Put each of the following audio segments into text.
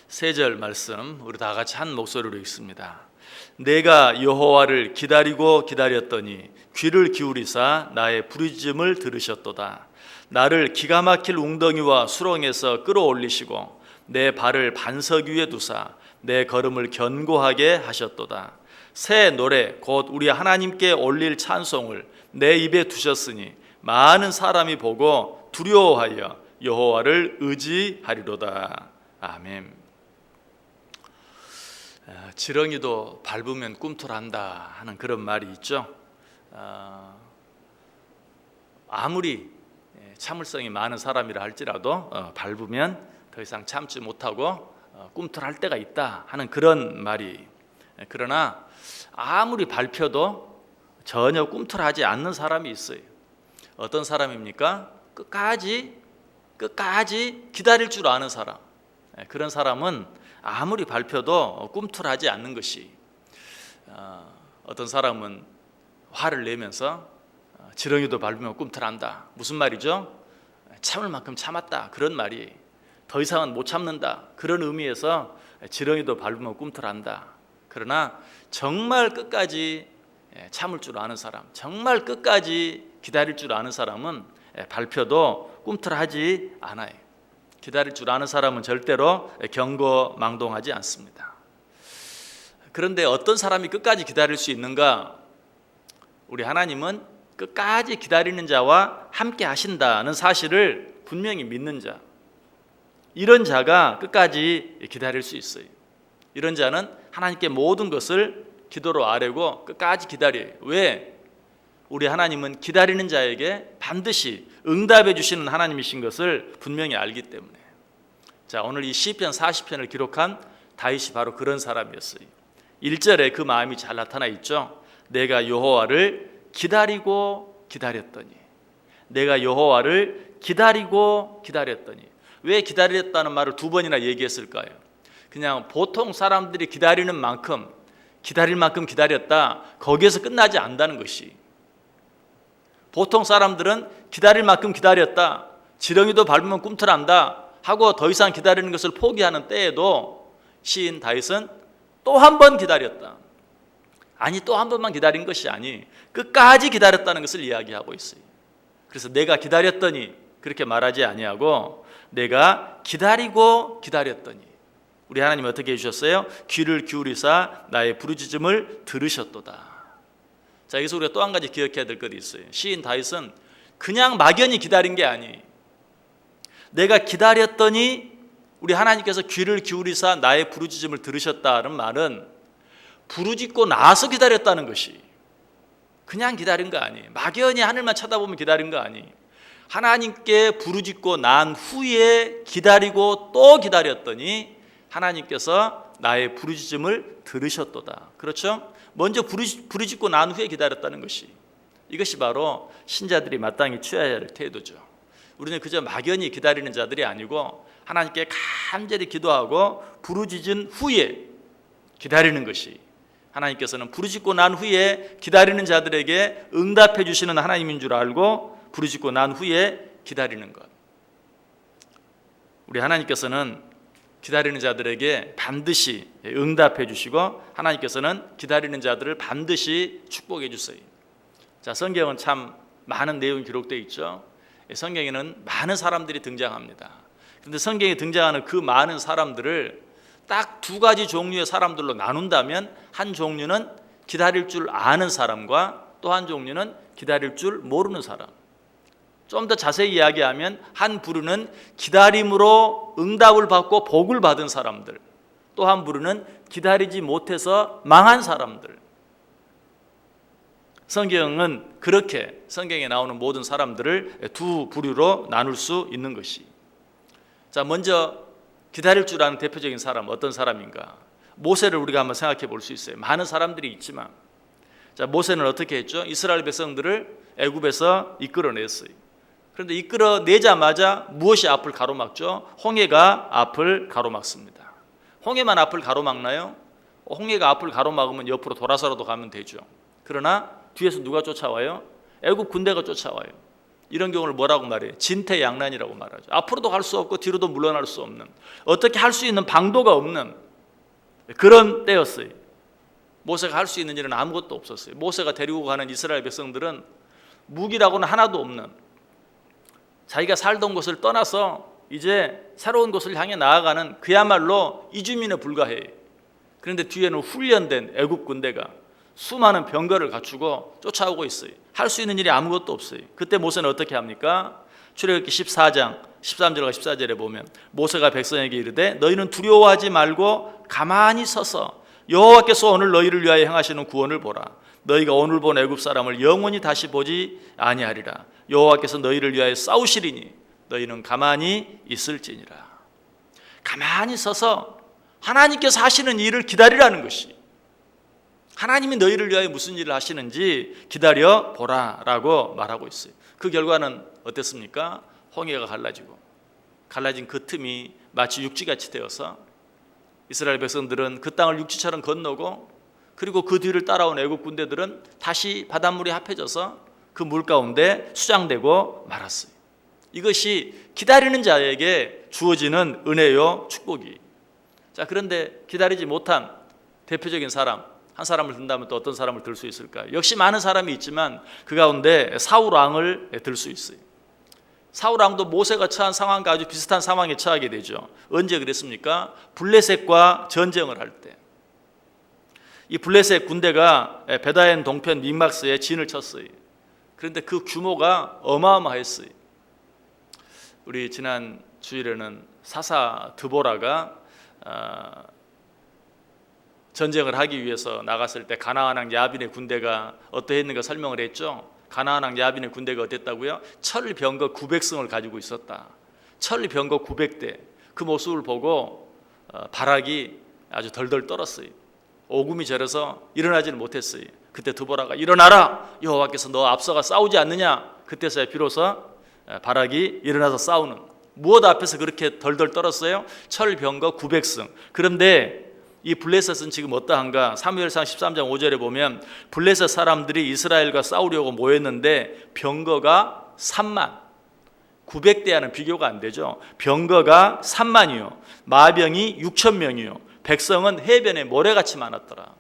세 절 말씀 우리 다 같이 한 목소리로 읽습니다. 내가 여호와를 기다리고 기다렸더니 귀를 기울이사 나의 부르짖음을 들으셨도다. 나를 기가 막힐 웅덩이와 수렁에서 끌어올리시고 내 발을 반석 위에 두사 내 걸음을 견고하게 하셨도다. 새 노래 곧 우리 하나님께 올릴 찬송을 내 입에 두셨으니 많은 사람이 보고 두려워하여 여호와를 의지하리로다. 아멘. 지렁이도 밟으면 꿈틀한다 하는 그런 말이 있죠. 아무리 참을성이 많은 사람이라 할지라도 밟으면 더 이상 참지 못하고 꿈틀할 때가 있다 하는 그런 말이. 그러나 아무리 밟혀도 전혀 꿈틀하지 않는 사람이 있어요. 어떤 사람입니까? 끝까지 기다릴 줄 아는 사람. 그런 사람은 아무리 밟혀도 꿈틀하지 않는 것이. 어떤 사람은 화를 내면서 지렁이도 밟으면 꿈틀한다. 무슨 말이죠? 참을 만큼 참았다. 그런 말이. 더 이상은 못 참는다. 그런 의미에서 지렁이도 밟으면 꿈틀한다. 그러나 정말 끝까지 참을 줄 아는 사람, 정말 끝까지 기다릴 줄 아는 사람은 밟혀도 꿈틀하지 않아요. 기다릴 줄 아는 사람은 절대로 경거망동하지 않습니다. 그런데 어떤 사람이 끝까지 기다릴 수 있는가? 우리 하나님은 끝까지 기다리는 자와 함께 하신다는 사실을 분명히 믿는 자, 이런 자가 끝까지 기다릴 수 있어요. 이런 자는 하나님께 모든 것을 기도로 아뢰고 끝까지 기다려요. 왜? 우리 하나님은 기다리는 자에게 반드시 응답해 주시는 하나님이신 것을 분명히 알기 때문에. 자, 오늘 이 시편 40편을 기록한 다윗이 바로 그런 사람이었어요. 1절에 그 마음이 잘 나타나 있죠. 내가 여호와를 기다리고 기다렸더니. 내가 여호와를 기다리고 기다렸더니. 왜 기다렸다는 말을 두 번이나 얘기했을까요? 그냥 보통 사람들이 기다리는 만큼, 기다릴 만큼 기다렸다, 거기에서 끝나지 않는다는 것이. 보통 사람들은 기다릴 만큼 기다렸다, 지렁이도 밟으면 꿈틀한다 하고 더 이상 기다리는 것을 포기하는 때에도 시인 다윗은 또 한 번 기다렸다. 아니, 또 한 번만 기다린 것이 아니 끝까지 기다렸다는 것을 이야기하고 있어요. 그래서 내가 기다렸더니 그렇게 말하지 아니하고 내가 기다리고 기다렸더니. 우리 하나님 어떻게 해주셨어요? 귀를 기울이사 나의 부르짖음을 들으셨도다. 자, 여기서 우리가 또 한 가지 기억해야 될 것이 있어요. 시인 다윗은 그냥 막연히 기다린 게 아니, 내가 기다렸더니 우리 하나님께서 귀를 기울이사 나의 부르짖음을 들으셨다는 말은 부르짖고 나서 기다렸다는 것이. 그냥 기다린 거 아니, 막연히 하늘만 쳐다보면 기다린 거 아니, 하나님께 부르짖고 난 후에 기다리고 또 기다렸더니 하나님께서 나의 부르짖음을 들으셨도다. 그렇죠? 먼저 부르짖고 난 후에 기다렸다는 것이. 이것이 바로 신자들이 마땅히 취해야 할 태도죠. 우리는 그저 막연히 기다리는 자들이 아니고 하나님께 간절히 기도하고 부르짖은 후에 기다리는 것이. 하나님께서는 부르짖고 난 후에 기다리는 자들에게 응답해 주시는 하나님인 줄 알고 부르짖고 난 후에 기다리는 것. 우리 하나님께서는 기다리는 자들에게 반드시 응답해 주시고 하나님께서는 기다리는 자들을 반드시 축복해 주세요. 자, 성경은 참 많은 내용이 기록되어 있죠. 성경에는 많은 사람들이 등장합니다. 그런데 성경에 등장하는 그 많은 사람들을 딱 두 가지 종류의 사람들로 나눈다면 한 종류는 기다릴 줄 아는 사람과 또 한 종류는 기다릴 줄 모르는 사람. 좀 더 자세히 이야기하면 한 부류는 기다림으로 응답을 받고 복을 받은 사람들, 또 한 부류는 기다리지 못해서 망한 사람들. 성경은 그렇게 성경에 나오는 모든 사람들을 두 부류로 나눌 수 있는 것이. 자, 먼저 기다릴 줄 아는 대표적인 사람 어떤 사람인가? 모세를 우리가 한번 생각해 볼 수 있어요. 많은 사람들이 있지만, 자, 모세는 어떻게 했죠? 이스라엘 백성들을 애굽에서 이끌어냈어요. 그런데 이끌어내자마자 무엇이 앞을 가로막죠? 홍해가 앞을 가로막습니다. 홍해만 앞을 가로막나요? 홍해가 앞을 가로막으면 옆으로 돌아서라도 가면 되죠. 그러나 뒤에서 누가 쫓아와요? 애굽 군대가 쫓아와요. 이런 경우를 뭐라고 말해요? 진퇴양난이라고 말하죠. 앞으로도 갈 수 없고 뒤로도 물러날 수 없는, 어떻게 할 수 있는 방도가 없는 그런 때였어요. 모세가 할 수 있는 일은 아무것도 없었어요. 모세가 데리고 가는 이스라엘 백성들은 무기라고는 하나도 없는, 자기가 살던 곳을 떠나서 이제 새로운 곳을 향해 나아가는 그야말로 이주민에 불과해요. 그런데 뒤에는 훈련된 애굽 군대가 수많은 병거를 갖추고 쫓아오고 있어요. 할 수 있는 일이 아무것도 없어요. 그때 모세는 어떻게 합니까? 출애굽기 14장 13절과 14절에 보면 모세가 백성에게 이르되 너희는 두려워하지 말고 가만히 서서 여호와께서 오늘 너희를 위하여 행하시는 구원을 보라. 너희가 오늘 본 애굽 사람을 영원히 다시 보지 아니하리라. 여호와께서 너희를 위하여 싸우시리니 너희는 가만히 있을지니라. 가만히 서서 하나님께서 하시는 일을 기다리라는 것이, 하나님이 너희를 위하여 무슨 일을 하시는지 기다려 보라라고 말하고 있어요. 그 결과는 어땠습니까? 홍해가 갈라진 그 틈이 마치 육지같이 되어서 이스라엘 백성들은 그 땅을 육지처럼 건너고, 그리고 그 뒤를 따라온 애국 군대들은 다시 바닷물이 합해져서 그 물 가운데 수장되고 말았어요. 이것이 기다리는 자에게 주어지는 은혜요 축복이. 자, 그런데 기다리지 못한 대표적인 사람, 한 사람을 든다면 또 어떤 사람을 들 수 있을까요? 역시 많은 사람이 있지만 그 가운데 사울 왕을 들 수 있어요. 사울 왕도 모세가 처한 상황과 아주 비슷한 상황에 처하게 되죠. 언제 그랬습니까? 블레셋과 전쟁을 할 때. 이 블레셋 군대가 베다엔 동편 믹막스에 진을 쳤어요. 그런데 그 규모가 어마어마했어요. 우리 지난 주일에는 사사 드보라가 전쟁을 하기 위해서 나갔을 때 가나안 왕 야빈의 군대가 어떠했는가 설명을 했죠. 가나안 왕 야빈의 군대가 어땠다고요? 철병거 900승을 가지고 있었다. 철병거 900대. 그 모습을 보고 바락이 아주 덜덜 떨었어요. 오금이 저려서 일어나지는 못했어요. 그때 드보라가 일어나라, 여호와께서 너 앞서가 싸우지 않느냐. 그때서야 비로소 바락이 일어나서 싸우는. 무엇 앞에서 그렇게 덜덜 떨었어요? 철병거 900승. 그런데 이 블레셋은 지금 어떠한가? 사무엘상 13장 5절에 보면 블레셋 사람들이 이스라엘과 싸우려고 모였는데 병거가 3만, 900대와는 비교가 안 되죠. 병거가 3만이요, 마병이 6천 명이요, 백성은 해변에 모래같이 많았더라.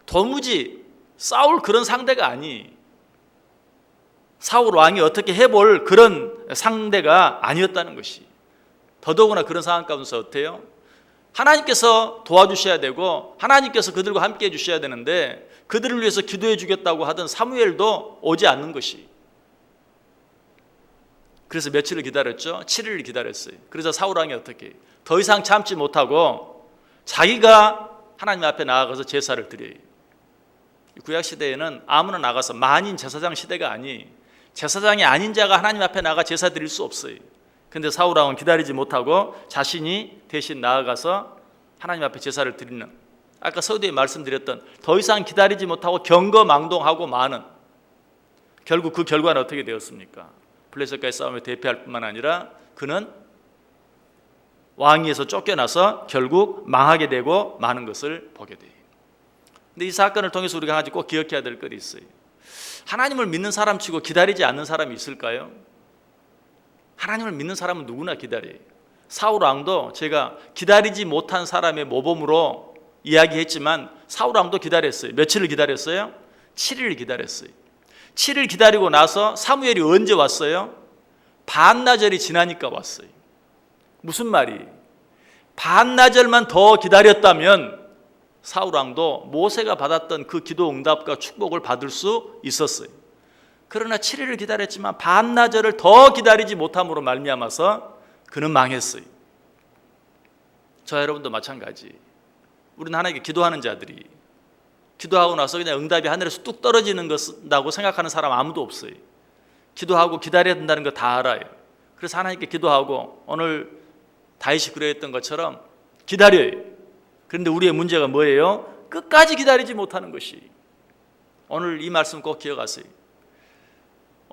도무지 싸울 그런 상대가 아니, 사울 왕이 어떻게 해볼 그런 상대가 아니었다는 것이. 더더구나 그런 상황 가운데서 어때요? 하나님께서 도와주셔야 되고 하나님께서 그들과 함께 해주셔야 되는데 그들을 위해서 기도해 주겠다고 하던 사무엘도 오지 않는 것이. 그래서 며칠을 기다렸죠? 7일을 기다렸어요. 그래서 사울 왕이 어떻게 더 이상 참지 못하고 자기가 하나님 앞에 나아가서 제사를 드려요. 구약시대에는 아무나 나가서 만인 제사장 시대가 아니, 제사장이 아닌 자가 하나님 앞에 나가 제사 드릴 수 없어요. 그런데 사울 왕은 기다리지 못하고 자신이 대신 나아가서 하나님 앞에 제사를 드리는, 아까 서두에 말씀드렸던 더 이상 기다리지 못하고 경거망동하고 많은, 결국 그 결과는 어떻게 되었습니까? 블레셋과의 싸움에 대패할 뿐만 아니라 그는 왕위에서 쫓겨나서 결국 망하게 되고 많은 것을 보게 돼요. 근데 이 사건을 통해서 우리가 한 가지 꼭 기억해야 될 것이 있어요. 하나님을 믿는 사람 치고 기다리지 않는 사람이 있을까요? 하나님을 믿는 사람은 누구나 기다려요. 사울 왕도 제가 기다리지 못한 사람의 모범으로 이야기했지만 사울 왕도 기다렸어요. 며칠을 기다렸어요? 7일을 기다렸어요. 7일 기다리고 나서 사무엘이 언제 왔어요? 반나절이 지나니까 왔어요. 무슨 말이? 반나절만 더 기다렸다면 사울 왕도 모세가 받았던 그 기도 응답과 축복을 받을 수 있었어요. 그러나 7일을 기다렸지만 반나절을 더 기다리지 못함으로 말미암아서 그는 망했어요. 저와 여러분도 마찬가지. 우리는 하나님께 기도하는 자들이, 기도하고 나서 그냥 응답이 하늘에서 뚝 떨어지는 것이라고 생각하는 사람 아무도 없어요. 기도하고 기다려야 된다는 거 다 알아요. 그래서 하나님께 기도하고 오늘 다윗이 그랬던 것처럼 기다려요. 그런데 우리의 문제가 뭐예요? 끝까지 기다리지 못하는 것이. 오늘 이 말씀 꼭 기억하세요.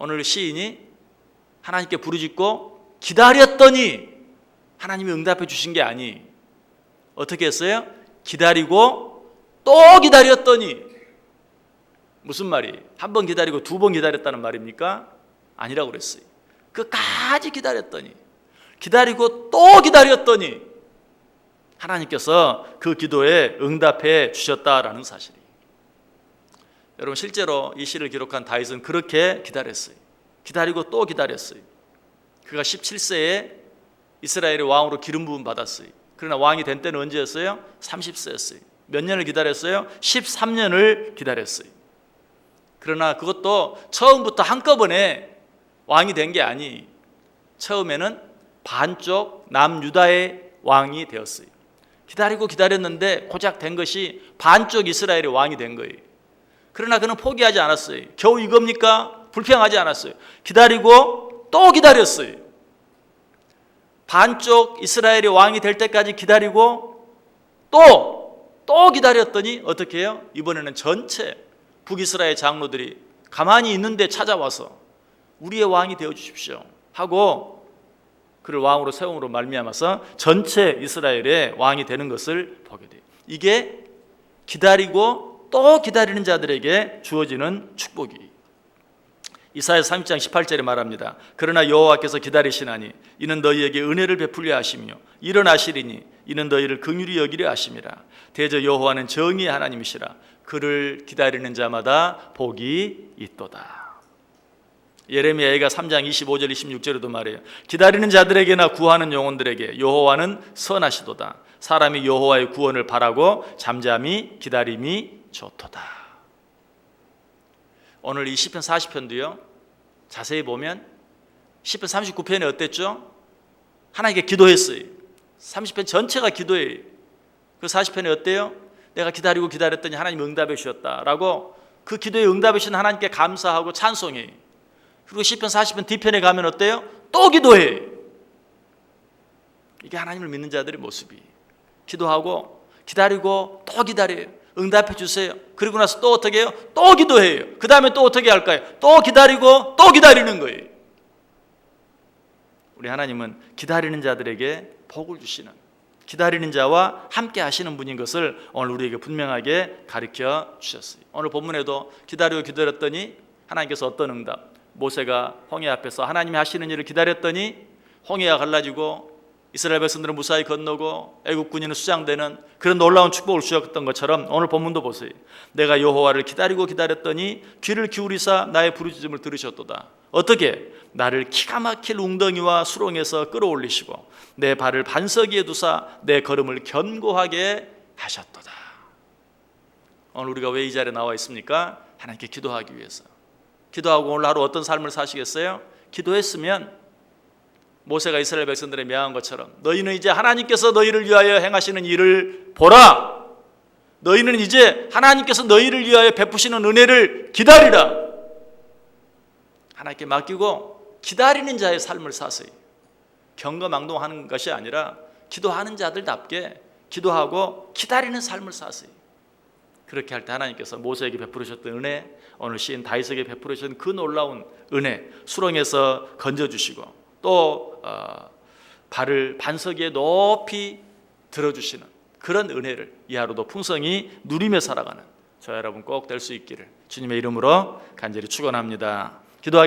오늘 시인이 하나님께 부르짖고 기다렸더니 하나님이 응답해 주신 게 아니, 어떻게 했어요? 기다리고 또 기다렸더니, 무슨 말이? 한 번 기다리고 두 번 기다렸다는 말입니까? 아니라고 그랬어요. 끝까지 기다렸더니, 기다리고 또 기다렸더니 하나님께서 그 기도에 응답해 주셨다라는 사실이에요. 여러분, 실제로 이 시를 기록한 다윗은 그렇게 기다렸어요. 기다리고 또 기다렸어요. 그가 17세에 이스라엘의 왕으로 기름 부음 받았어요. 그러나 왕이 된 때는 언제였어요? 30세였어요. 몇 년을 기다렸어요? 13년을 기다렸어요. 그러나 그것도 처음부터 한꺼번에 왕이 된 게 아니, 처음에는 반쪽 남유다의 왕이 되었어요. 기다리고 기다렸는데 고작 된 것이 반쪽 이스라엘의 왕이 된 거예요. 그러나 그는 포기하지 않았어요. 겨우 이겁니까? 불평하지 않았어요. 기다리고 또 기다렸어요. 반쪽 이스라엘의 왕이 될 때까지 기다리고 또 기다렸더니 어떻게 해요? 이번에는 전체 북이스라엘 장로들이 가만히 있는데 찾아와서 우리의 왕이 되어 주십시오 하고 그를 왕으로 세움으로 말미암아서 전체 이스라엘의 왕이 되는 것을 보게 돼요. 이게 기다리고 또 기다리는 자들에게 주어지는 축복이. 이사야 30장 18절에 말합니다. 그러나 여호와께서 기다리시나니 이는 너희에게 은혜를 베풀려 하시며 일어나시리니 이는 너희를 긍휼히 여기려 하심이라. 대저 여호와는 정의의 하나님이시라. 그를 기다리는 자마다 복이 있도다. 예레미야가 3장 25절 26절에도 말해요. 기다리는 자들에게나 구하는 영혼들에게 여호와는 선하시도다. 사람이 여호와의 구원을 바라고 잠잠히 기다림이 좋도다. 오늘 이 시편 40편도요, 자세히 보면 시편 39편이 어땠죠? 하나님께 기도했어요. 30편 전체가 기도예요. 그 40편이 어때요? 내가 기다리고 기다렸더니 하나님 응답해 주셨다라고 그 기도에 응답해 주신 하나님께 감사하고 찬송해요. 그리고 시편 40편 뒤편에 가면 어때요? 또 기도해. 이게 하나님을 믿는 자들의 모습이. 기도하고 기다리고 또 기다려요. 응답해 주세요. 그리고 나서 또 어떻게 해요? 또 기도해요. 그 다음에 또 어떻게 할까요? 또 기다리고 또 기다리는 거예요. 우리 하나님은 기다리는 자들에게 복을 주시는, 기다리는 자와 함께 하시는 분인 것을 오늘 우리에게 분명하게 가르쳐 주셨어요. 오늘 본문에도 기다리고 기다렸더니 하나님께서 어떤 응답? 모세가 홍해 앞에서 하나님이 하시는 일을 기다렸더니 홍해가 갈라지고 이스라엘 백성들은 무사히 건너고 애국 군인은 수장되는 그런 놀라운 축복을 주셨던 것처럼 오늘 본문도 보세요. 내가 여호와를 기다리고 기다렸더니 귀를 기울이사 나의 부르짖음을 들으셨도다. 어떻게? 나를 기가 막힐 웅덩이와 수렁에서 끌어올리시고 내 발을 반석 위에 두사 내 걸음을 견고하게 하셨도다. 오늘 우리가 왜 이 자리에 나와 있습니까? 하나님께 기도하기 위해서. 기도하고 오늘 하루 어떤 삶을 사시겠어요? 기도했으면 모세가 이스라엘 백성들에 명한 것처럼 너희는 이제 하나님께서 너희를 위하여 행하시는 일을 보라. 너희는 이제 하나님께서 너희를 위하여 베푸시는 은혜를 기다리라. 하나님께 맡기고 기다리는 자의 삶을 사세요. 경거망동하는 것이 아니라 기도하는 자들답게 기도하고 기다리는 삶을 사세요. 그렇게 할 때 하나님께서 모세에게 베풀으셨던 은혜, 오늘 시인 다윗에게 베풀으신 그 놀라운 은혜, 수렁에서 건져주시고 또 발을 반석 위에 높이 들어주시는 그런 은혜를 이 하루도 풍성히 누리며 살아가는 저 여러분 꼭 될 수 있기를 주님의 이름으로 간절히 축원합니다. 기도하겠습니다.